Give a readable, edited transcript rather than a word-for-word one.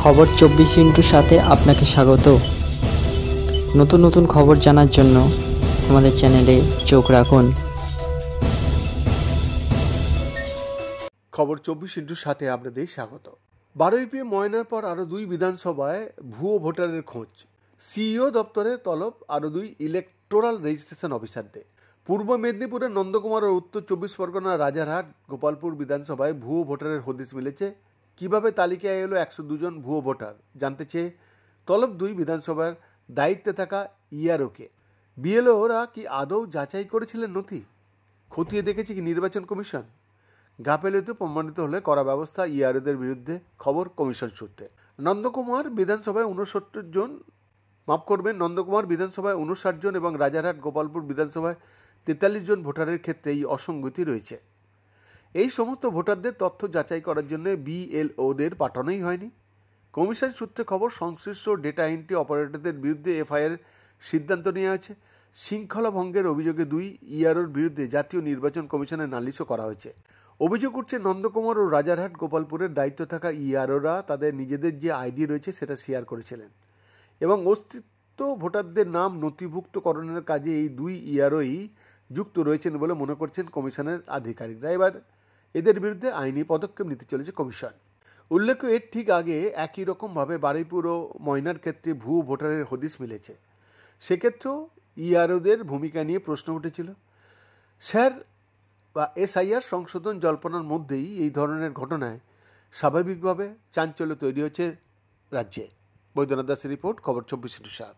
খবর 24 সাথে আপনাকে স্বাগত। নতুন নতুন খবর জানার জন্য আমাদের চ্যানেলে চোখ রাখুন। খবর 24/7 আপনাদের স্বাগত। 12 এপ্রিল ময়নার পর আরও 2 বিধানসভায় ভুয়ো ভোটারের খোঁজ। সিইও দপ্তরে তলব আরও 2 ইলেকটোরাল রেজিস্ট্রেশন অফিসারদের। পূর্ব মেদিনীপুরের নন্দকুমার ও উত্তর 24 পরগনার রাজারহাট গোপালপুর বিধানসভায় ভুয়ো ভোটারের হদিশ মিলেছে। কিভাবে তালিকায় এলো 102 জন ভুয়ো ভোটার জানতে চেয়ে তলব 2 বিধানসভার দায়িত্বে থাকা ইআরওকে। বিএলওরা কি আদৌ যাচাই করেছিলেন নথি? খতিয়ে দেখেছে কি নির্বাচন কমিশন? গাফেলতি প্রমাণিত হলে কড়া ব্যবস্থা ইআরওদের বিরুদ্ধে, খবর কমিশন সূত্রে। নন্দকুমার বিধানসভায় 59 জন এবং রাজারহাট গোপালপুর বিধানসভায় 43 জন ভোটারের ক্ষেত্রে এই অসঙ্গতি রয়েছে। এই সমস্ত ভোটারদের তথ্য যাচাই করার জন্য বিএলওদের পাঠানোই হয়নি। কমিশন সূত্রে খবর, সংশ্লিষ্ট ডেটা এন্ট্রি অপারেটরদের বিরুদ্ধে এফআইআর সিদ্ধান্ত নেওয়া আছে। শৃঙ্খলা ভঙ্গের অভিযোগে 2 ইআরওর বিরুদ্ধে জাতীয় নির্বাচন কমিশনের নালিশও করা হয়েছে। অভিযোগ উঠছে নন্দকুমার ও রাজারহাট গোপালপুরের দায়িত্ব থাকা ইআরওরা তাদের নিজেদের যে আইডি রয়েছে সেটা শেয়ার করেছিলেন এবং অস্তিত্ব ভোটারদের নাম নথিভুক্তকরণের কাজে এই 2 ইআরওই যুক্ত রয়েছেন বলে মনে করছেন কমিশনের আধিকারিকরা। এবার এদের বিরুদ্ধে আইনি পদক্ষেপ নিতে চলেছে কমিশন। উল্লেখ্য, এর ঠিক আগে একই রকমভাবে বারুইপুর ও ময়নার ক্ষেত্রে ভুয়ো ভোটারের হদিশ মিলেছে। সেক্ষেত্রেও ইআরওদের ভূমিকা নিয়ে প্রশ্ন উঠেছিল। স্যার বা এসআইআর সংশোধন জল্পনার মধ্যেই এই ধরনের ঘটনায় স্বাভাবিকভাবে চাঞ্চল্য তৈরি হচ্ছে রাজ্যে। বৈদ্যনাথ দাসের রিপোর্ট, খবর 24/7।